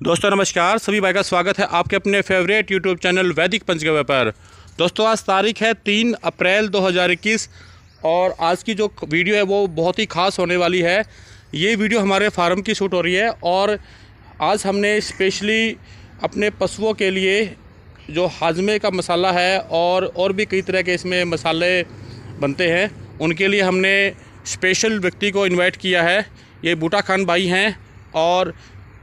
दोस्तों नमस्कार, सभी भाई का स्वागत है आपके अपने फेवरेट यूट्यूब चैनल वैदिक पंचगव्य पर। दोस्तों आज तारीख है 3 अप्रैल 2021 और आज की जो वीडियो है वो बहुत ही ख़ास होने वाली है। ये वीडियो हमारे फार्म की शूट हो रही है और आज हमने स्पेशली अपने पशुओं के लिए जो हाजमे का मसाला है और भी कई तरह के इसमें मसाले बनते हैं, उनके लिए हमने स्पेशल व्यक्ति को इनवाइट किया है। ये बूटा खान भाई हैं और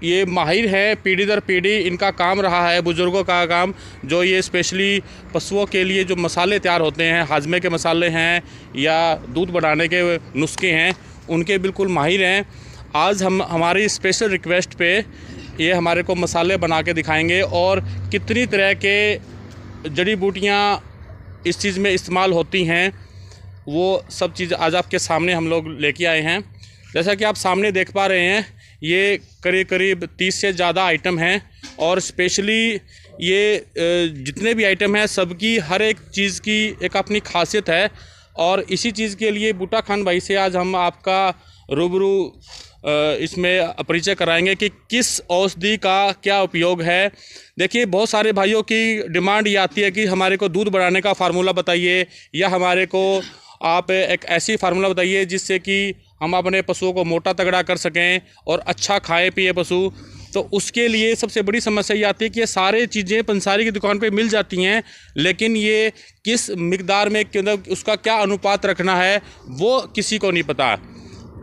ये माहिर है, पीढ़ी दर पीढ़ी इनका काम रहा है, बुज़ुर्गों का काम, जो ये स्पेशली पशुओं के लिए जो मसाले तैयार होते हैं, हाजमे के मसाले हैं या दूध बढ़ाने के नुस्खे हैं, उनके बिल्कुल माहिर हैं। आज हम हमारी स्पेशल रिक्वेस्ट पे ये हमारे को मसाले बना के दिखाएंगे और कितनी तरह के जड़ी बूटियाँ इस चीज़ में इस्तेमाल होती हैं, वो सब चीज़ आज आपके सामने हम लोग लेके आए हैं। जैसा कि आप सामने देख पा रहे हैं, ये करीब 30 से ज़्यादा आइटम हैं और स्पेशली ये जितने भी आइटम हैं सबकी हर एक चीज़ की एक अपनी खासियत है। और इसी चीज़ के लिए बूटा खान भाई से आज हम आपका रूबरू इसमें परिचय कराएंगे कि किस औषधि का क्या उपयोग है। देखिए, बहुत सारे भाइयों की डिमांड ये आती है कि हमारे को दूध बढ़ाने का फार्मूला बताइए या हमारे को आप एक ऐसी फार्मूला बताइए जिससे कि हम अपने पशुओं को मोटा तगड़ा कर सकें और अच्छा खाए पिए पशु। तो उसके लिए सबसे बड़ी समस्या ये आती है कि ये सारे चीज़ें पंसारी की दुकान पे मिल जाती हैं, लेकिन ये किस मिकदार में उसका क्या अनुपात रखना है वो किसी को नहीं पता।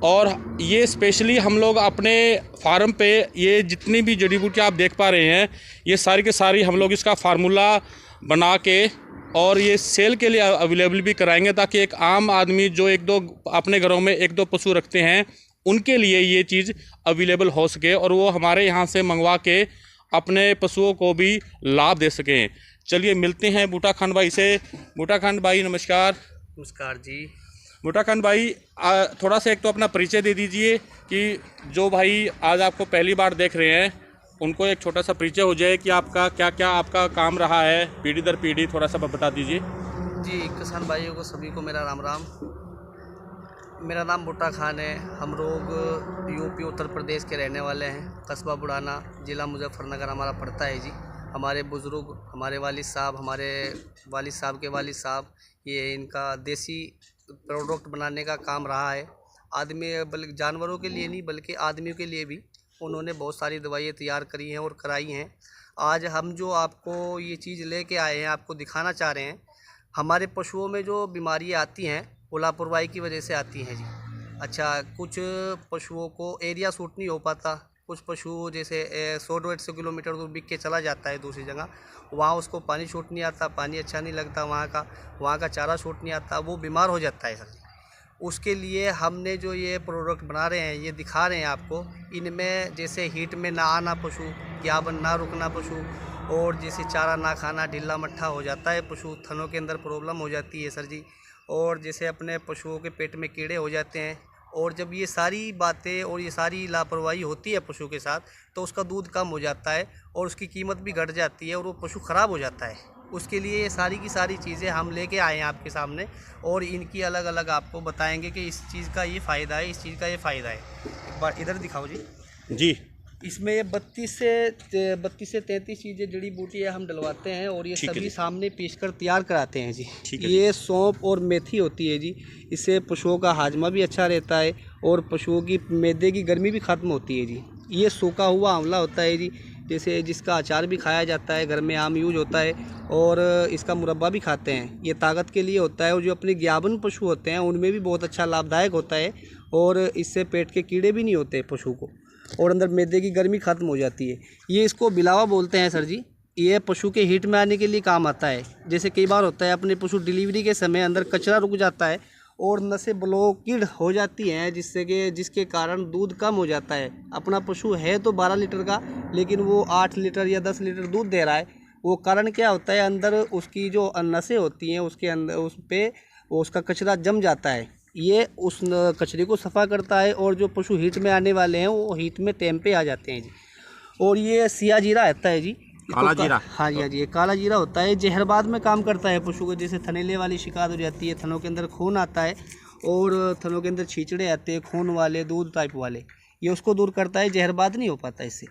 और ये स्पेशली हम लोग अपने फार्म पे ये जितनी भी जड़ी बूटियाँ आप देख पा रहे हैं, ये सारी के सारी हम लोग इसका फार्मूला बना के और ये सेल के लिए अवेलेबल भी कराएंगे, ताकि एक आम आदमी जो एक दो अपने घरों में एक दो पशु रखते हैं उनके लिए ये चीज़ अवेलेबल हो सके और वो हमारे यहाँ से मंगवा के अपने पशुओं को भी लाभ दे सकें। चलिए मिलते हैं बूटा खान भाई से। बूटा खान भाई नमस्कार। नमस्कार जी। बूटा खान भाई थोड़ा सा एक तो अपना परिचय दे दीजिए कि जो भाई आज आपको पहली बार देख रहे हैं उनको एक छोटा सा परिचय हो जाए कि आपका क्या क्या आपका काम रहा है पीढ़ी दर पीढ़ी, थोड़ा सा बता दीजिए जी। किसान भाइयों को सभी को मेरा राम राम। मेरा नाम बूटा खान है। हम लोग यूपी उत्तर प्रदेश के रहने वाले हैं। कस्बा बुढ़ाना, ज़िला मुजफ्फरनगर हमारा पड़ता है जी। हमारे बुज़ुर्ग, हमारे वालिद साहब, हमारे वालिद साहब के वालिद साहब, ये इनका देसी प्रोडक्ट बनाने का काम रहा है। आदमी बल्कि जानवरों के लिए नहीं बल्कि आदमियों के लिए भी उन्होंने बहुत सारी दवाइयाँ तैयार करी हैं और कराई हैं। आज हम जो आपको ये चीज़ लेके आए हैं, आपको दिखाना चाह रहे हैं। हमारे पशुओं में जो बीमारियाँ आती हैं वो लापरवाही की वजह से आती हैं जी। अच्छा, कुछ पशुओं को एरिया सूट नहीं हो पाता। कुछ पशु जैसे 100-150 किलोमीटर दूर बिक के चला जाता है दूसरी जगह, वहाँ उसको पानी सूट नहीं आता, पानी अच्छा नहीं लगता, वहाँ का चारा सूट नहीं आता, वो बीमार हो जाता है सर। उसके लिए हमने जो ये प्रोडक्ट बना रहे हैं, ये दिखा रहे हैं आपको। इनमें जैसे हीट में ना आना पशु, ग्याबन ना रुकना पशु, और जैसे चारा ना खाना, ढीला मट्ठा हो जाता है पशु, थनों के अंदर प्रॉब्लम हो जाती है सर जी। और जैसे अपने पशुओं के पेट में कीड़े हो जाते हैं, और जब ये सारी बातें और ये सारी लापरवाही होती है पशु के साथ, तो उसका दूध कम हो जाता है और उसकी कीमत भी घट जाती है और वो पशु ख़राब हो जाता है। उसके लिए ये सारी की सारी चीज़ें हम लेके आए हैं आपके सामने और इनकी अलग अलग आपको बताएंगे कि इस चीज़ का ये फ़ायदा है, इस चीज़ का ये फ़ायदा है। एक बार इधर दिखाओ जी। जी। इसमें ये 32 से 33 चीज़ें जड़ी बूटियाँ हम डलवाते हैं और ये सभी सामने पीसकर तैयार कराते हैं जी। ये सौंफ और मेथी होती है जी। इससे पशुओं का हाजमा भी अच्छा रहता है और पशुओं की मैदे की गर्मी भी ख़त्म होती है जी। ये सूखा हुआ आंवला होता है जी, जैसे जिसका अचार भी खाया जाता है, घर में आम यूज होता है और इसका मुरब्बा भी खाते हैं। ये ताकत के लिए होता है और जो अपने ग्याबन पशु होते हैं उनमें भी बहुत अच्छा लाभदायक होता है और इससे पेट के कीड़े भी नहीं होते पशु को और अंदर मैदे की गर्मी ख़त्म हो जाती है। ये इसको बिलावा बोलते हैं सर जी। ये पशु के हीट में आने के लिए काम आता है। जैसे कई बार होता है अपने पशु डिलीवरी के समय अंदर कचरा रुक जाता है और नसें ब्लॉकेड हो जाती हैं, जिसके कारण दूध कम हो जाता है। अपना पशु है तो 12 लीटर का, लेकिन वो 8 लीटर या 10 लीटर दूध दे रहा है। वो कारण क्या होता है, अंदर उसकी जो नसें होती हैं उसके अंदर उस पर उसका कचरा जम जाता है। ये उस कचरे को सफ़ा करता है और जो पशु हीट में आने वाले हैं वो हीट में टाइम पे आ जाते हैं जी। और ये सिया जीरा आता है जी, काला जीरा। हाँ जी, ये काला जीरा होता है। जहरबाद में काम करता है पशु को। जैसे थनेले वाली शिकायत हो जाती है, थनों के अंदर खून आता है और थनों के अंदर छींचड़े आते हैं खून वाले, दूध टाइप वाले, ये उसको दूर करता है, जहरबाद नहीं हो पाता इससे।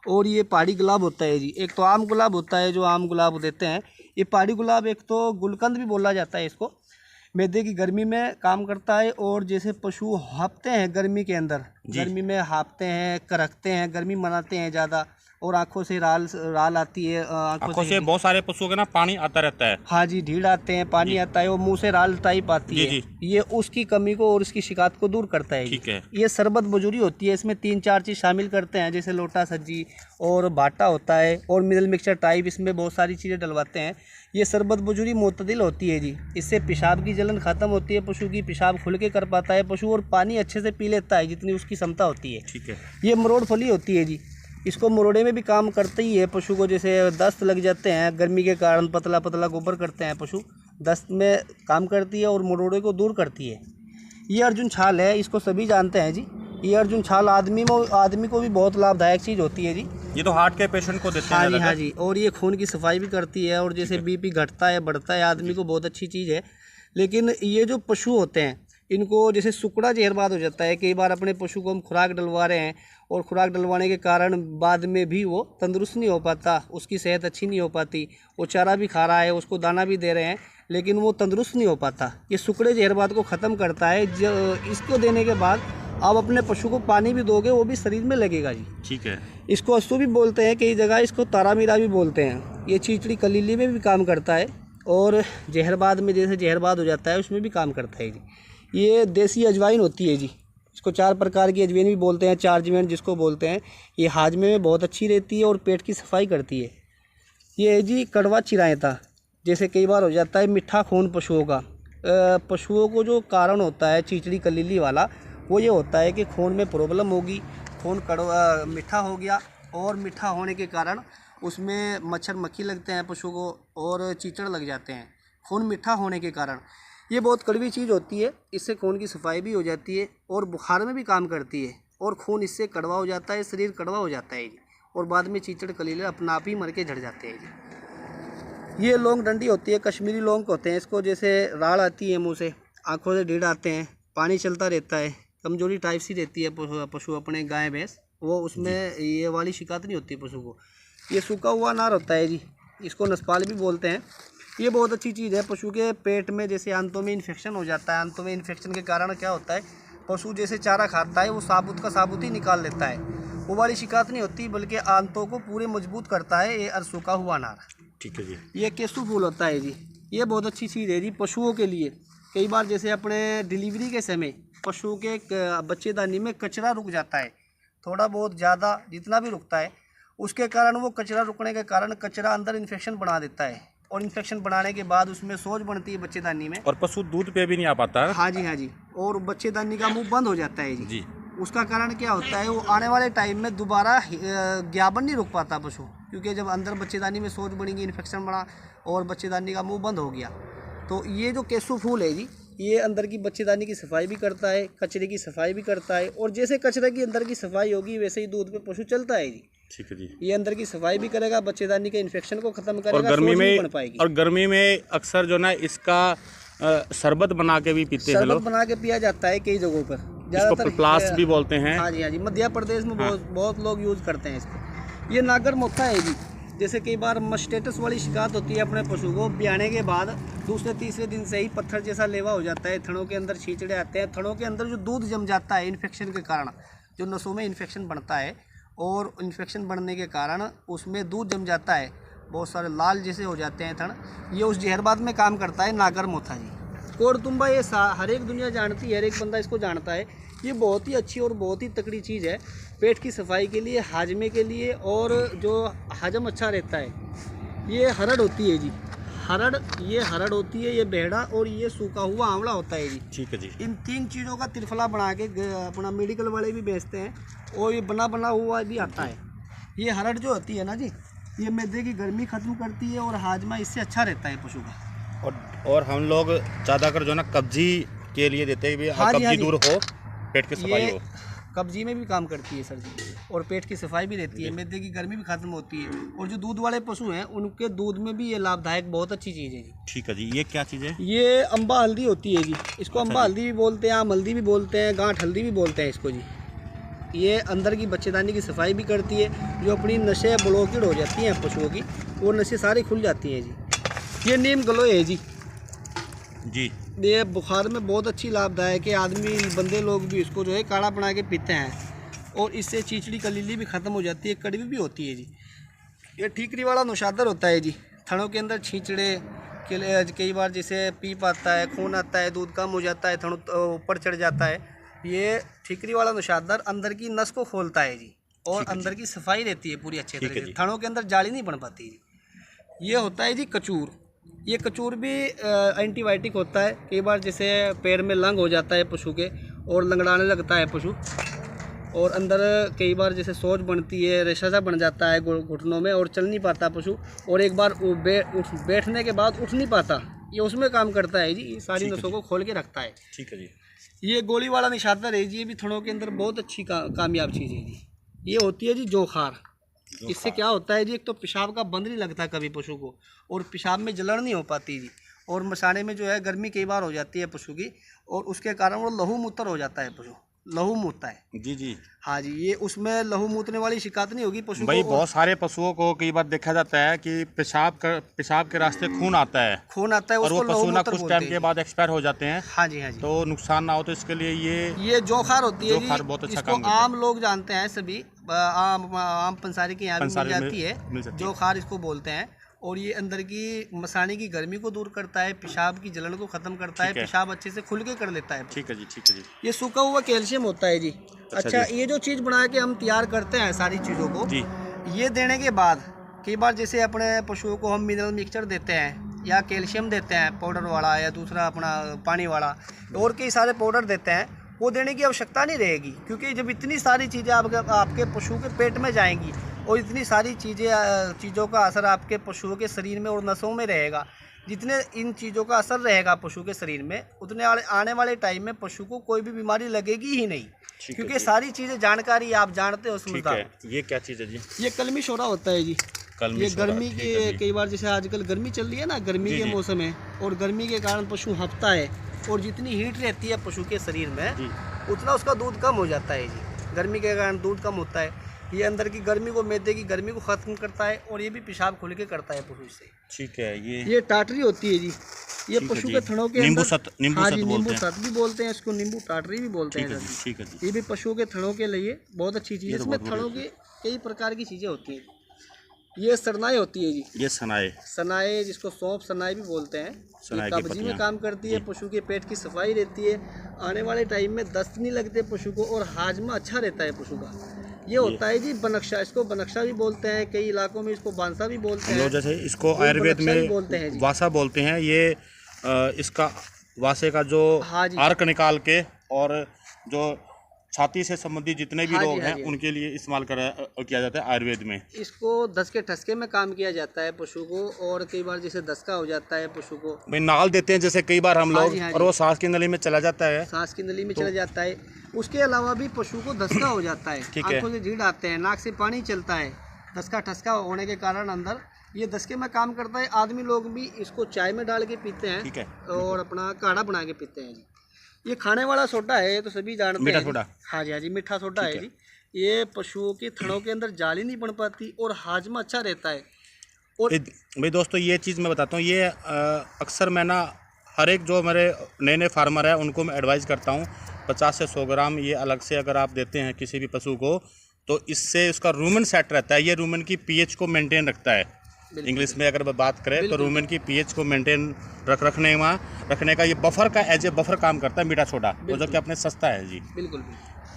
और ये पहाड़ी गुलाब होता है जी, एक तो आम गुलाब होता है जो आम गुलाब देते हैं। ये पहाड़ी गुलाब एक तो गुलकंद भी बोला जाता है इसको, मैदे की गर्मी में काम करता है। और जैसे पशु हाँफते हैं गर्मी के अंदर, गर्मी में हाँफते हैं, करकते हैं, गर्मी मनाते हैं ज़्यादा, और आंखों से राल आती है, आंखों से बहुत सारे पशुओं के ना पानी आता रहता है। हाँ जी, ढीड़ आते हैं, पानी आता है, और मुंह से राल टाइप आती है। ये उसकी कमी को और उसकी शिकायत को दूर करता है। ठीक है। ये शरबत बजूरी होती है, इसमें 3-4 चीज़ शामिल करते हैं, जैसे लोटा सज्जी और भाटा होता है, और मिडल मिक्सचर टाइप, इसमें बहुत सारी चीज़ें डलवाते हैं। ये शरबत बजूरी मुतदिल होती है जी, इससे पेशाब की जलन खत्म होती है, पशु की पेशाब खुल के कर पाता है पशु, और पानी अच्छे से पी लेता है जितनी उसकी क्षमता होती है। ठीक है। ये मरोड़ फली होती है जी, इसको मरोड़े में भी काम करते ही है पशु को। जैसे दस्त लग जाते हैं गर्मी के कारण, पतला पतला गोबर करते हैं पशु, दस्त में काम करती है और मरोड़े को दूर करती है। ये अर्जुन छाल है, इसको सभी जानते हैं जी। ये अर्जुन छाल आदमी को भी बहुत लाभदायक चीज़ होती है जी। ये तो हार्ट के पेशेंट को देते हैं। हाँ जी, हाँ जी। और ये खून की सफाई भी करती है, और जैसे बीपी घटता है बढ़ता है आदमी को, बहुत अच्छी चीज़ है। लेकिन ये जो पशु होते हैं इनको जैसे सुकड़ा जहरबाद हो जाता है, कई बार अपने पशु को हम खुराक डलवा रहे हैं, और खुराक डलवाने के कारण बाद में भी वो तंदुरुस्त नहीं हो पाता, उसकी सेहत अच्छी नहीं हो पाती। वो चारा भी खा रहा है, उसको दाना भी दे रहे हैं, लेकिन वो तंदुरुस्त नहीं हो पाता। ये सुकड़े जहरबाद को ख़त्म करता है। इसको देने के बाद आप अपने पशु को पानी भी दोगे, वो भी शरीर में लगेगा जी। ठीक है। इसको अस्तु भी बोलते हैं, कई जगह इसको तारामीरा भी बोलते हैं। ये चीचड़ी कलीली में भी काम करता है, और जहरबाद में जैसे जहरबाद हो जाता है उसमें भी काम करता है जी। ये देसी अजवाइन होती है जी, इसको 4 प्रकार की अजवाइन भी बोलते हैं, चार्जमेंट जिसको बोलते हैं। ये हाजमे में बहुत अच्छी रहती है और पेट की सफाई करती है। ये है जी कड़वा चिरायता, जैसे कई बार हो जाता है मिठा खून पशुओं का। पशुओं को जो कारण होता है चीचड़ी कलीली वाला, वो ये होता है कि खून में प्रॉब्लम होगी, खून कड़वा मीठा हो गया, और मीठा होने के कारण उसमें मच्छर मक्खी लगते हैं पशु को, और चीचड़ लग जाते हैं खून मीठा होने के कारण। ये बहुत कड़वी चीज़ होती है, इससे खून की सफाई भी हो जाती है, और बुखार में भी काम करती है, और खून इससे कड़वा हो जाता है, शरीर कड़वा हो जाता है, और बाद में चीचड़ कलीले अपना आप ही मर के झड़ जाते हैं। ये लौंग डंडी होती है, कश्मीरी लौंग होते हैं इसको, जैसे राड़ आती है मुँह से, आँखों से ढीड़ आते हैं, पानी चलता रहता है, कमजोरी टाइप सी रहती है पशु अपने गाय भैंस, वो उसमें ये वाली शिकायत नहीं होती पशु को। ये सूखा हुआ अनार होता है जी, इसको नसपाल भी बोलते हैं। ये बहुत अच्छी चीज़ है। पशु के पेट में जैसे आंतों में इन्फेक्शन हो जाता है, आंतों में इन्फेक्शन के कारण क्या होता है, पशु जैसे चारा खाता है वो साबुत का साबुत ही निकाल लेता है, वो वाली शिकायत नहीं होती, बल्कि आंतों को पूरे मजबूत करता है ये सूखा हुआ अनार। ठीक है जी। ये केसू फूल होता है जी, ये बहुत अच्छी चीज़ है जी पशुओं के लिए। कई बार जैसे अपने डिलीवरी के समय पशु के बच्चेदानी में कचरा रुक जाता है, थोड़ा बहुत ज़्यादा जितना भी रुकता है, उसके कारण वो कचरा रुकने के कारण कचरा अंदर इन्फेक्शन बना देता है, और इन्फेक्शन बढ़ाने के बाद उसमें सोज बनती है बच्चेदानी में, और पशु दूध पे भी नहीं आ पाता है। हाँ जी, हाँ जी। और बच्चेदानी का मुंह बंद हो जाता है जी। उसका कारण क्या होता है, वो आने वाले टाइम में दोबारा ज्ञापन नहीं रुक पाता पशु, क्योंकि जब अंदर बच्चेदानी में सोज बनेगी, इन्फेक्शन बना और बच्चेदानी का मुंह बंद हो गया। तो ये जो केसू फूल है जी, ये अंदर की बच्चेदानी की सफाई भी करता है, कचरे की सफाई भी करता है, और जैसे कचरे की अंदर की सफाई होगी वैसे ही दूध पे पशु चलता है जी। ठीक है जी। ये अंदर की सफाई भी करेगा, बच्चेदानी के इन्फेक्शन को खत्म करेगा, और गर्मी सोज में नहीं बन पाएगी। और गर्मी में अक्सर जो ना इसका शरबत बना के भी पीते हैं शरबत लोग, बना के पिया जाता है कई जगहों पर, इसको प्लास भी बोलते हैं। हाँ जी, हाँ जी। मध्य प्रदेश में बहुत लोग यूज़ करते हैं इसको। ये नागर मोथा है जी, जैसे कई बार मस्टेटस वाली शिकायत होती है अपने पशु को, ब्याने के बाद दूसरे तीसरे दिन से ही पत्थर जैसा लेवा हो जाता है, थनों के अंदर छींचड़े आते हैं, थनों के अंदर जो दूध जम जाता है इन्फेक्शन के कारण, जो नसों में इन्फेक्शन बढ़ता है, और इन्फेक्शन बढ़ने के कारण उसमें दूध जम जाता है, बहुत सारे लाल जैसे हो जाते हैं थन। ये उस जहरबाद में काम करता है नागर मोथा जी। कोड़तुंबा ये हर एक दुनिया जानती है, हर एक बंदा इसको जानता है। ये बहुत ही अच्छी और बहुत ही तकड़ी चीज़ है पेट की सफाई के लिए, हाजमे के लिए, और जो हजम अच्छा रहता है। ये हरड़ होती है जी, ये हरड़ होती है, ये बेहड़ा, और ये सूखा हुआ आंवला होता है जी। ठीक है जी। इन 3 चीज़ों का त्रिफला बना के अपना मेडिकल वाले भी बेचते हैं, और ये बना हुआ भी आता है। ये हरड़ जो होती है ना जी, ये मैदे की गर्मी खत्म करती है, और हाजमा इससे अच्छा रहता है पशु का। और हम लोग ज़्यादातर जो ना कब्जी के लिए देते हैं, हाँ जी, कब्जी दूर हो, पेट की सफाई हो। कब्जी में भी काम करती है सर जी, और पेट की सफाई भी रहती है, मैदे की गर्मी भी खत्म होती है, और जो दूध वाले पशु हैं उनके दूध में भी ये लाभदायक बहुत अच्छी चीज़ है जी। ठीक है जी। ये क्या चीज़ है? ये अम्बा हल्दी होती है जी, इसको अम्बा हल्दी भी बोलते हैं, आम हल्दी भी बोलते हैं, गांठ हल्दी भी बोलते हैं इसको जी। ये अंदर की बच्चेदानी की सफाई भी करती है। जो अपनी नसें ब्लॉकेड हो जाती हैं पशुओं की, वो नसें सारी खुल जाती हैं जी। ये नीम गलोय है जी। जी ये बुखार में बहुत अच्छी लाभदायक है। आदमी बंदे लोग भी इसको जो है काढ़ा बना के पीते हैं और इससे चीचड़ी कलीली भी ख़त्म हो जाती है, कड़वी भी होती है जी। ये ठीकरी वाला नौशादर होता है जी। थनों के अंदर छींचड़े के लिए कई बार जैसे पीप आता है, खून आता है, दूध कम हो जाता है, थनों ऊपर चढ़ जाता है, ये ठीकरी वाला नौशादर अंदर की नस को खोलता है जी और अंदर की सफाई रहती है पूरी अच्छे तरीके से। थनों के अंदर जाली नहीं बन पाती जी। ये होता है जी कचूर। ये कचूर भी एंटीबायोटिक होता है। कई बार जैसे पैर में लंग हो जाता है पशु के और लंगड़ाने लगता है पशु, और अंदर कई बार जैसे सोज बनती है, रेशा सा बन जाता है घुटनों में और चल नहीं पाता पशु, और एक बार बैठने के बाद उठ नहीं पाता, ये उसमें काम करता है जी। ये सारी नसों को खोल के रखता है। ठीक है जी। ये गोली वाला निशातर है जी। ये भी थनों के अंदर बहुत अच्छी कामयाब चीज़ है जी। ये होती है जी जोखार। इससे क्या होता है जी, एक तो पेशाब का बंद नहीं लगता कभी पशु को, और पेशाब में जलन नहीं हो पाती जी, और मसाने में जो है गर्मी कई बार हो जाती है पशु की, और उसके कारण वो लहू मूत्र हो जाता है पशु, लहू मूत्रता है जी जी। हाँ जी। ये उसमें लहू मूत्रने वाली शिकायत नहीं होगी पशु भाई को। बहुत सारे पशुओं को कई बार देखा जाता है कि पेशाब के रास्ते खून आता है, खून आता है, और वो उसको पशु लहू ना मूत्र कुछ बोलते टाइम हैं। के बाद एक्सपायर हो जाते हैं, हाँ जी हाँ जी। तो नुकसान ना हो, तो इसके लिए ये जोखार होती है जोखार जी। बहुत अच्छा इसको काम करता है। आम लोग जानते हैं सभी, आम पंसारी के यहाँ भी मिल पंसारी में जाती है, मिल सकती है। जोखार इसको बोलते हैं। और ये अंदर की मसाने की गर्मी को दूर करता है, पेशाब की जलन को खत्म करता है, ठीक है। पेशाब अच्छे से खुल के कर लेता है। ठीक है जी, ठीक है जी। ये सूखा हुआ कैल्शियम होता है जी। अच्छा ये जो चीज़ बना के हम तैयार करते हैं सारी चीज़ों को जी। ये देने के बाद कई बार जैसे अपने पशुओं को हम मिनरल मिक्सचर देते हैं या कैल्शियम देते हैं पाउडर वाला, या दूसरा अपना पानी वाला, और कई सारे पाउडर देते हैं, वो देने की आवश्यकता नहीं रहेगी, क्योंकि जब इतनी सारी चीज़ें आपके पशु के पेट में जाएंगी और इतनी सारी चीज़ों का असर आपके पशुओं के शरीर में और नसों में रहेगा, जितने इन चीज़ों का असर रहेगा पशु के शरीर में, उतने आने वाले टाइम में पशु को कोई भी बीमारी लगेगी ही नहीं, क्योंकि सारी चीज़ें जानकारी आप जानते हो समझदार। ये क्या चीज़ है जी? ये कलमी शोरा होता है जी। ये गर्मी की कई बार जैसे आजकल गर्मी चल रही है ना, गर्मी के मौसम है, और गर्मी के कारण पशु हंपता है, और जितनी हीट रहती है पशु के शरीर में उतना उसका दूध कम हो जाता है जी। गर्मी के कारण दूध कम होता है। ये अंदर की गर्मी को, मैदे की गर्मी को खत्म करता है, और ये भी पेशाब खुल के करता है पशु से। ठीक है। ये टाटरी होती है जी। ये पशु के थनों के नींबू अंदर सत भी बोलते हैं इसको, नींबू टाटरी भी बोलते हैं। ठीक है जी। ये भी पशुओं के थनों के लिए बहुत अच्छी चीज़ है। इसमें थनों के कई प्रकार की चीज़ें होती हैं। ये सरनाई होती है जी। ये सनाए जिसको सौंफ सनाई भी बोलते हैं। सनाई ये कब्जी में काम करती है, पशु के पेट की सफाई रहती है, आने वाले टाइम में दस्त नहीं लगते पशु को, और हाजमा अच्छा रहता है पशु का। ये होता है जी बनक्शा। इसको बनक्शा भी बोलते हैं, कई इलाकों में इसको बांसा भी बोलते हैं, जैसे इसको आयुर्वेद में बोलते हैं वासा बोलते हैं। ये इसका वासे का जो अर्क निकाल के, और जो छाती से संबंधित जितने भी रोग हैं उनके लिए इस्तेमाल किया जाता है आयुर्वेद में। इसको दस के ठसके में काम किया जाता है पशु को, और कई बार जैसे दस्ता हो जाता है पशु को, भाई नाल देते हैं जैसे कई बार हम लोग, और वो सांस की नली में चला जाता है, सांस की नली में चला जाता है। उसके अलावा भी पशु को दस्ता हो जाता है, आंखों से झीड़ आते हैं, नाक से पानी चलता है, दस्का ठसका होने के कारण अंदर ये दस्के में काम करता है। आदमी लोग भी इसको चाय में डाल के पीते हैं, ठीक है, और अपना काढ़ा बना के पीते हैं जी। ये खाने वाला सोडा है, तो सभी जानते हैं। मीठा सोडा। हाँ जी हाँ जी, मीठा सोडा है जी। ये पशुओं के थनों के अंदर जाली नहीं बन पाती, और हाजमा अच्छा रहता है। और भाई दोस्तों ये चीज़ मैं बताता हूँ, ये अक्सर मैं ना हर एक जो मेरे नए नए फार्मर है उनको मैं एडवाइस करता हूँ, 50 से 100 ग्राम ये अलग से अगर आप देते हैं किसी भी पशु को, तो इससे उसका रूमेन सेट रहता है। ये रूमेन की पीएच को मेंटेन रखता है। इंग्लिश में अगर बात करें तो रूमेन की पीएच को मेंटेन रखने का ये बफर का एज ए बफर काम करता है मीठा सोडा, वो जो कि अपने सस्ता है जी। बिल्कुल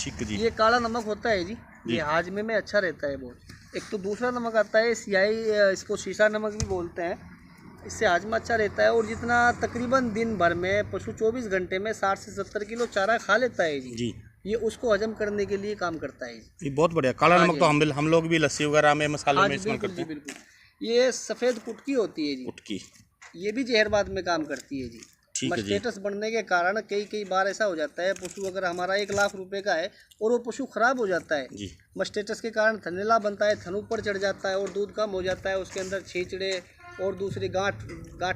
ठीक है जी। ये काला नमक होता है जी, ये हाजमे में अच्छा रहता है बहुत। एक तो दूसरा नमक आता है सियाई, इसको शीशा नमक भी बोलते हैं, इससे हाजमा अच्छा रहता है। और जितना तकरीबन दिन भर में पशु 24 घंटे में 60 से 70 किलो चारा खा लेता है जी, ये उसको हजम करने के लिए काम करता है। ये बहुत बढ़िया। काला नमक तो हम लोग भी लस्सी वगैरह में, मसाले में इस्तेमाल करते हैं। बिल्कुल। ये सफ़ेद कुटकी होती है जी, कुटकी, ये भी जहरबाद में काम करती है जी। मस्टेटस बढ़ने के कारण कई बार ऐसा हो जाता है, पशु अगर हमारा 1 लाख रुपए का है और वो पशु खराब हो जाता है जी, मस्टेटस के कारण थनेला बनता है, थन ऊपर चढ़ जाता है और दूध कम हो जाता है, उसके अंदर छींचड़े और दूसरी गांठ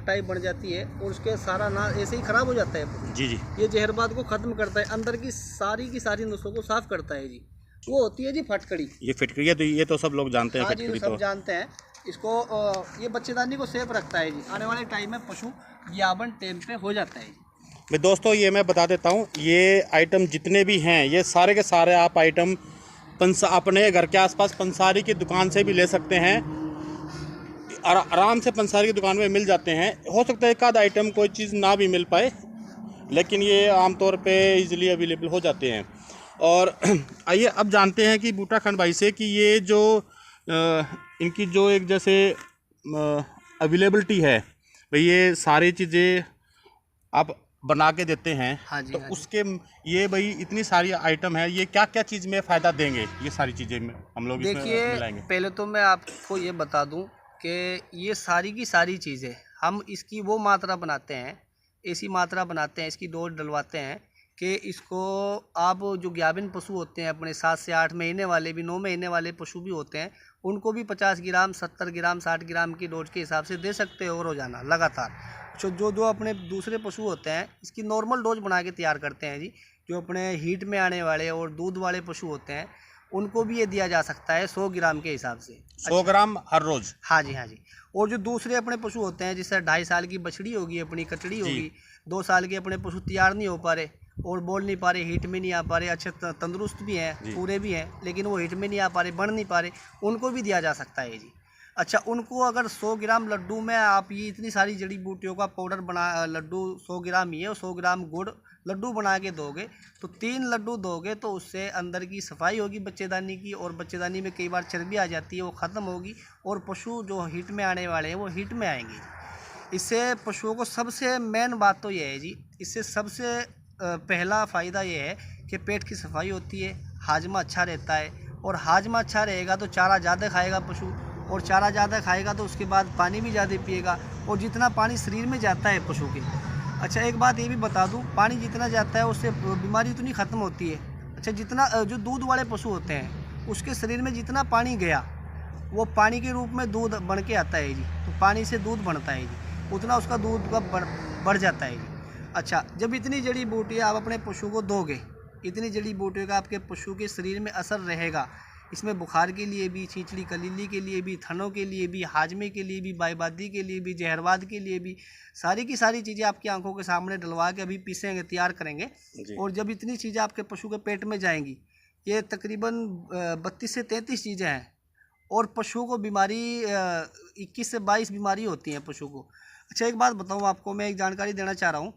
टाइप बन जाती है, और उसके सारा ना ऐसे ही खराब हो जाता है जी। ये जहरबाद को ख़त्म करता है, अंदर की सारी नसों को साफ करता है जी। वो होती है जी फटकड़ी। ये फिटकरी है, तो ये तो सब लोग जानते हैं हाँ जी, फिटकरी सब तो। जानते हैं इसको। ये बच्चेदानी को सेफ रखता है जी। आने वाले टाइम में पशु याबन टाइम पे हो जाता है जी। मैं दोस्तों ये मैं बता देता हूँ, ये आइटम जितने भी हैं ये सारे के सारे आप आइटम अपने घर के आसपास पंसारी की दुकान से भी ले सकते हैं। आराम से पंसारी की दुकान में मिल जाते हैं। हो सकता है एक आध आइटम कोई चीज़ ना भी मिल पाए, लेकिन ये आमतौर पे इजीली अवेलेबल हो जाते हैं। और आइए अब जानते हैं कि बूटा खान भाई से कि ये जो इनकी जो एक जैसे अवेलेबिलिटी है भाई, ये सारी चीज़ें आप बना के देते हैं। हाँ जी, तो हाँ जी। उसके ये भाई इतनी सारी आइटम है, ये क्या क्या चीज़ में फ़ायदा देंगे ये सारी चीज़ें में हम लोग इसमें देखिए, मिलाएंगे? पहले तो मैं आपको ये बता दूं कि ये सारी की सारी चीज़ें हम इसकी वो मात्रा बनाते हैं, ऐसी मात्रा बनाते हैं, इसकी डोज डलवाते हैं कि इसको आप जो गाभिन पशु होते हैं अपने 7 से 8 महीने वाले भी, 9 महीने वाले पशु भी होते हैं, उनको भी 50 ग्राम, 70 ग्राम, 60 ग्राम की डोज के हिसाब से दे सकते हो रोज़ाना लगातार। जो जो अपने दूसरे पशु होते हैं इसकी नॉर्मल डोज बना के तैयार करते हैं जी। जो अपने हीट में आने वाले और दूध वाले पशु होते हैं उनको भी ये दिया जा सकता है 100 ग्राम के हिसाब से। 100 ग्राम हर रोज़? हाँ जी, हाँ जी। और जो दूसरे अपने पशु होते हैं, जैसे 2.5 साल की बछड़ी होगी, अपनी कचड़ी होगी, 2 साल के अपने पशु तैयार नहीं हो पा रहे और बोल नहीं पा रहे, हीट में नहीं आ पा रहे, अच्छे तंदुरुस्त भी हैं, पूरे भी हैं, लेकिन वो हीट में नहीं आ पा रहे, बढ़ नहीं पा रहे, उनको भी दिया जा सकता है जी। अच्छा, उनको अगर 100 ग्राम लड्डू में आप ये इतनी सारी जड़ी बूटियों का पाउडर बना, लड्डू 100 ग्राम ही है और 100 ग्राम गुड़ लड्डू बना के दोगे तो 3 लड्डू दोगे तो उससे अंदर की सफाई होगी बच्चेदानी की, और बच्चेदानी में कई बार चर्बी आ जाती है वो ख़त्म होगी, और पशु जो हीट में आने वाले हैं वो हीट में आएंगे। इससे पशुओं को सबसे मेन बात तो ये है जी, इससे सबसे पहला फ़ायदा ये है कि पेट की सफाई होती है, हाजमा अच्छा रहता है, और हाजमा अच्छा रहेगा तो चारा ज़्यादा खाएगा पशु, और चारा ज़्यादा खाएगा तो उसके बाद पानी भी ज़्यादा पिएगा, और जितना पानी शरीर में जाता है पशु के। अच्छा, एक बात ये भी बता दूं, पानी जितना जाता है उससे बीमारी उतनी ख़त्म होती है। अच्छा, जितना जो दूध वाले पशु होते हैं उसके शरीर में जितना पानी गया वो पानी के रूप में दूध बन के आता है जी, तो पानी से दूध बनता है जी, उतना उसका दूध का बढ़ जाता है जी। अच्छा, जब इतनी जड़ी बूटियाँ आप अपने पशु को दोगे, इतनी जड़ी बूटियों का आपके पशु के शरीर में असर रहेगा, इसमें बुखार के लिए भी, छींचड़ी कलीली के लिए भी, थनों के लिए भी, हाजमे के लिए भी, बाईबादी के लिए भी, जहरवाद के लिए भी, सारी की सारी चीज़ें आपकी आंखों के सामने डलवा के अभी पीसेंगे, तैयार करेंगे। और जब इतनी चीज़ें आपके पशु के पेट में जाएंगी, ये तकरीबन 32 से 33 चीज़ें हैं, और पशुओं को बीमारी 21 से 22 बीमारी होती हैं पशु को। अच्छा, एक बात बताऊँ आपको, मैं एक जानकारी देना चाह रहा हूँ।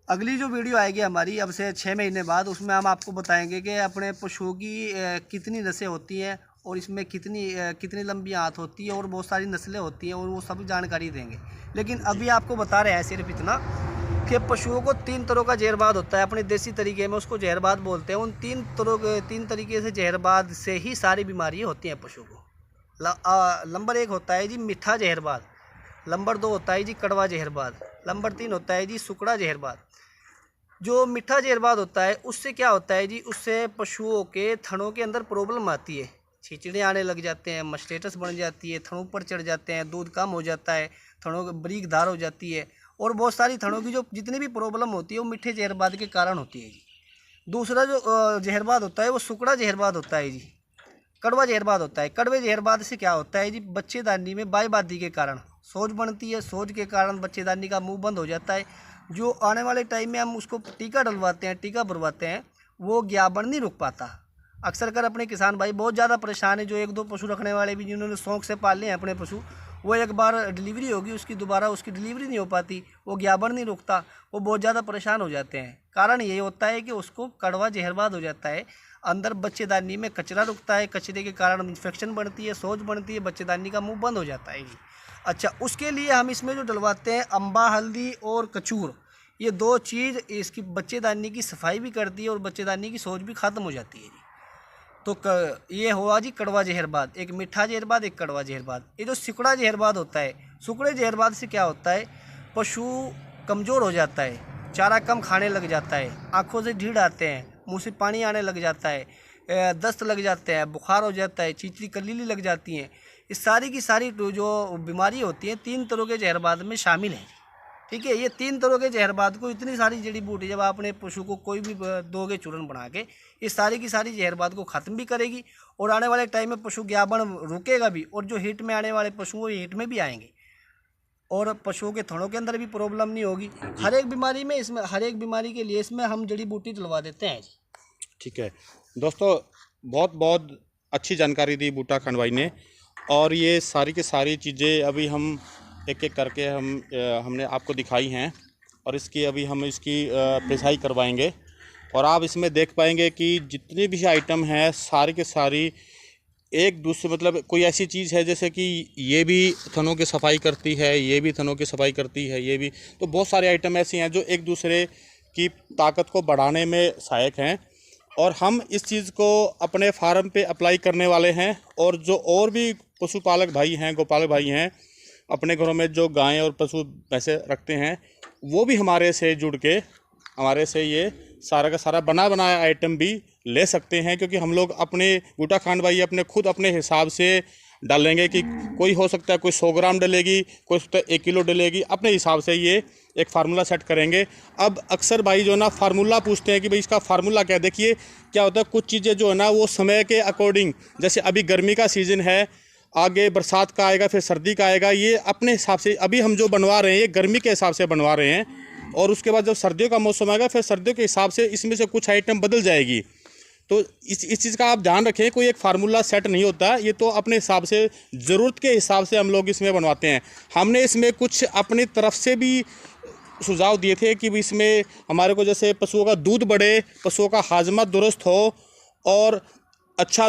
अगली जो वीडियो आएगी हमारी अब से 6 महीने बाद, उसमें हम आपको बताएंगे कि अपने पशुओं की कितनी नसें होती हैं, और इसमें कितनी लंबी आंत होती है, और बहुत सारी नस्लें होती हैं, और वो सब जानकारी देंगे। लेकिन अभी आपको बता रहे हैं सिर्फ इतना कि पशुओं को 3 तरह का जहरबाद होता है, अपने देसी तरीके में उसको जहरबाद बोलते हैं। उन 3 तरीके से जहरबाद से ही सारी बीमारियाँ होती हैं पशु को। नंबर 1 होता है जी मीठा जहरबाद, नंबर 2 होता है जी कड़वा जहरबाद, नंबर 3 होता है जी सुकड़ा जहरबाद। जो मीठा जहरबाद होता है उससे क्या होता है जी, उससे पशुओं के थनों के अंदर प्रॉब्लम आती है, छिचड़े आने लग जाते हैं, मस्टेटस बन जाती है, थनों पर चढ़ जाते हैं, दूध कम हो जाता है, थनों की बारीक धार हो जाती है, और बहुत सारी थनों की जो जितनी भी प्रॉब्लम होती है वो मीठे जहरबाद के कारण होती है जी। दूसरा जो जहरबाद होता है वो सुकड़ा जहरबाद होता है जी, कड़वा जहरबाद होता है। कड़वे जहरबाद से क्या होता है जी, बच्चेदानी में बाईबादी के कारण सोज बनती है, सोज के कारण बच्चेदानी का मुंह बंद हो जाता है। जो आने वाले टाइम में हम उसको टीका डलवाते हैं, टीका भरवाते हैं, वो ज्ञापन नहीं रुक पाता। अक्सर कर अपने किसान भाई बहुत ज़्यादा परेशान है, जो 1-2 पशु रखने वाले भी जिन्होंने शौक से पाले हैं अपने पशु, वो एक बार डिलीवरी होगी उसकी दोबारा उसकी डिलीवरी नहीं हो पाती, वो ज्ञापन नहीं रुकता, वो बहुत ज़्यादा परेशान हो जाते हैं। कारण ये होता है कि उसको कड़वा जहरबाद हो जाता है, अंदर बच्चेदानी में कचरा रुकता है, कचरे के कारण इन्फेक्शन बढ़ती है, सोज बनती है, बच्चेदानी का मुंह बंद हो जाता है। अच्छा, उसके लिए हम इसमें जो डलवाते हैं अम्बा हल्दी और कचूर, ये 2 चीज़ इसकी बच्चेदानी की सफाई भी करती है और बच्चेदानी की सोच भी ख़त्म हो जाती है जी। तो ये हुआ जी कड़वा जहरबाद, एक मीठा जहरबाद, एक कड़वा जहरबाद। ये जो सुकड़ा जहरबाद होता है, सुकड़े जहरबाद से क्या होता है, पशु कमज़ोर हो जाता है, चारा कम खाने लग जाता है, आँखों से ढीढ़ आते हैं, मुँह से पानी आने लग जाता है, दस्त लग जाते हैं, बुखार हो जाता है, चींचड़ी कलीली लग जाती हैं। इस सारी की सारी जो बीमारी होती है 3 तरह के जहरबाद में शामिल है। ठीक है। ये 3 तरह के जहरबाद को, इतनी सारी जड़ी बूटी जब आपने पशु को कोई भी दोगे चूर्ण बना के, इस सारी की सारी जहरबाद को ख़त्म भी करेगी और आने वाले टाइम में पशु ज्ञापन रुकेगा भी, और जो हीट में आने वाले पशु वो हीट में भी आएंगे और पशुओं के थनों के अंदर भी प्रॉब्लम नहीं होगी। हर एक बीमारी में इसमें, हर एक बीमारी के लिए इसमें हम जड़ी बूटी डलवा देते हैं जी। ठीक है दोस्तों, बहुत बहुत अच्छी जानकारी दी बूटा खान भाई ने। और ये सारी की सारी चीज़ें अभी हम एक एक करके हमने आपको दिखाई हैं और इसकी अभी हम इसकी पिसाई करवाएंगे और आप इसमें देख पाएंगे कि जितने भी आइटम हैं सारी के सारी एक दूसरे, मतलब कोई ऐसी चीज़ है जैसे कि ये भी थनों की सफाई करती है, ये भी थनों की सफाई करती है, ये भी, तो बहुत सारे आइटम ऐसे हैं जो एक दूसरे की ताकत को बढ़ाने में सहायक हैं और हम इस चीज़ को अपने फार्म पे अप्लाई करने वाले हैं। और जो और भी पशुपालक भाई हैं, गोपालक भाई हैं, अपने घरों में जो गायें और पशु भैंसे रखते हैं, वो भी हमारे से जुड़ के हमारे से ये सारा का सारा बना बनाया आइटम भी ले सकते हैं, क्योंकि हम लोग अपने बूटा खान भाई अपने खुद अपने हिसाब से डालेंगे कि कोई हो सकता है कोई 100 ग्राम डलेगी, कोई 1 किलो डलेगी, अपने हिसाब से ये एक फार्मूला सेट करेंगे। अब अक्सर भाई जो ना फार्मूला पूछते हैं कि भाई इसका फार्मूला क्या है। देखिए क्या होता है, कुछ चीज़ें जो है ना वो समय के अकॉर्डिंग, जैसे अभी गर्मी का सीज़न है, आगे बरसात का आएगा, फिर सर्दी का आएगा, ये अपने हिसाब से अभी हम जो बनवा रहे हैं ये गर्मी के हिसाब से बनवा रहे हैं और उसके बाद जब सर्दियों का मौसम आएगा फिर सर्दियों के हिसाब से इसमें से कुछ आइटम बदल जाएगी। तो इस चीज़ का आप ध्यान रखें, कोई एक फार्मूला सेट नहीं होता, ये तो अपने हिसाब से ज़रूरत के हिसाब से हम लोग इसमें बनवाते हैं। हमने इसमें कुछ अपनी तरफ से भी सुझाव दिए थे कि इसमें हमारे को जैसे पशुओं का दूध बढ़े, पशुओं का हाजमा दुरुस्त हो और अच्छा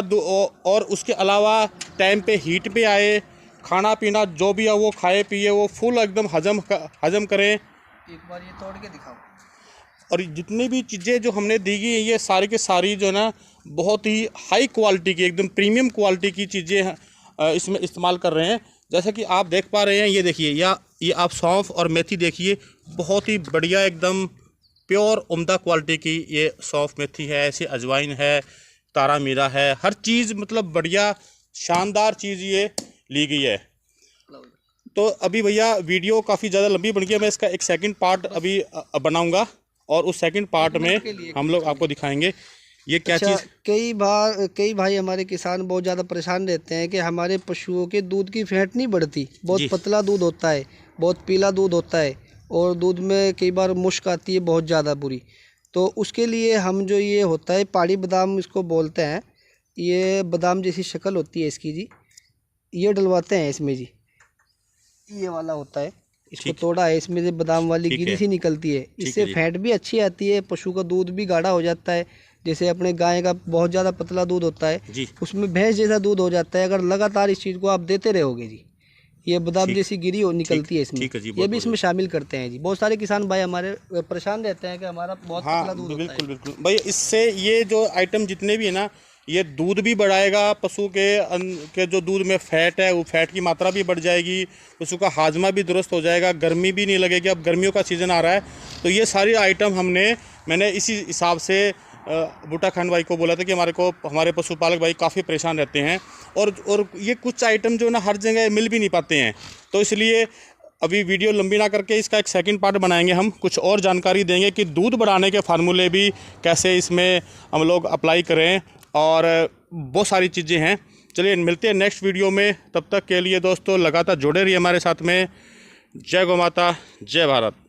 और उसके अलावा टाइम पे हीट पे आए, खाना पीना जो भी है वो खाए पिए, वो फुल एकदम हजम करें। एक बार ये तोड़ के दिखाओ। और जितनी भी चीज़ें जो हमने दी गई ये सारी के सारी जो है ना बहुत ही हाई क्वालिटी की, एकदम प्रीमियम क्वालिटी की चीज़ें इसमें इस्तेमाल कर रहे हैं। जैसे कि आप देख पा रहे हैं, ये देखिए, या ये आप सौंफ और मेथी देखिए, बहुत ही बढ़िया एकदम प्योर उम्दा क्वालिटी की ये सौंफ मेथी है, ऐसे अजवाइन है, तारा मीरा है, हर चीज़ मतलब बढ़िया शानदार चीज़ ये ली गई है। तो अभी भैया वीडियो काफ़ी ज़्यादा लंबी बन गई है, मैं इसका एक सेकंड पार्ट अभी बनाऊंगा और उस सेकंड पार्ट में हम लोग आपको दिखाएंगे ये क्या चीज़। कई भाई हमारे किसान बहुत ज़्यादा परेशान रहते हैं कि हमारे पशुओं के दूध की फैट नहीं बढ़ती, बहुत पतला दूध होता है, बहुत पीला दूध होता है और दूध में कई बार मुश्क आती है बहुत ज़्यादा बुरी। तो उसके लिए हम जो ये होता है पहाड़ी बादाम इसको बोलते हैं, ये बादाम जैसी शक्ल होती है इसकी जी, ये डलवाते हैं इसमें जी, ये वाला होता है, इसको तोड़ा है, इसमें से बादाम वाली गिरी सी निकलती है, इससे फैट भी अच्छी आती है, पशु का दूध भी गाढ़ा हो जाता है। जैसे अपने गाय का बहुत ज़्यादा पतला दूध होता है, उसमें भैंस जैसा दूध हो जाता है अगर लगातार इस चीज़ को आप देते रहोगे जी। ये बादाम जैसी गिरी निकलती है इसमें, ये भी इसमें शामिल करते हैं जी। बहुत सारे किसान भाई हमारे परेशान रहते हैं कि हमारा बहुत पतला दूध होता है। बिल्कुल बिल्कुल भाई, इससे ये जो आइटम जितने भी है ना, ये दूध भी बढ़ाएगा, पशु के जो दूध में फैट है वो फैट की मात्रा भी बढ़ जाएगी, पशु का हाजमा भी दुरुस्त हो जाएगा, गर्मी भी नहीं लगेगी। अब गर्मियों का सीज़न आ रहा है तो ये सारी आइटम मैंने इसी हिसाब से बूटा खान भाई को बोला था कि हमारे पशुपालक भाई काफ़ी परेशान रहते हैं और ये कुछ आइटम जो ना हर जगह मिल भी नहीं पाते हैं। तो इसलिए अभी वीडियो लंबी ना करके इसका एक सेकंड पार्ट बनाएंगे, हम कुछ और जानकारी देंगे कि दूध बढ़ाने के फार्मूले भी कैसे इसमें हम लोग अप्लाई करें और बहुत सारी चीज़ें हैं। चलिए मिलते हैं नेक्स्ट वीडियो में, तब तक के लिए दोस्तों लगातार जुड़े रहिए हमारे साथ में। जय गौ माता, जय भारत।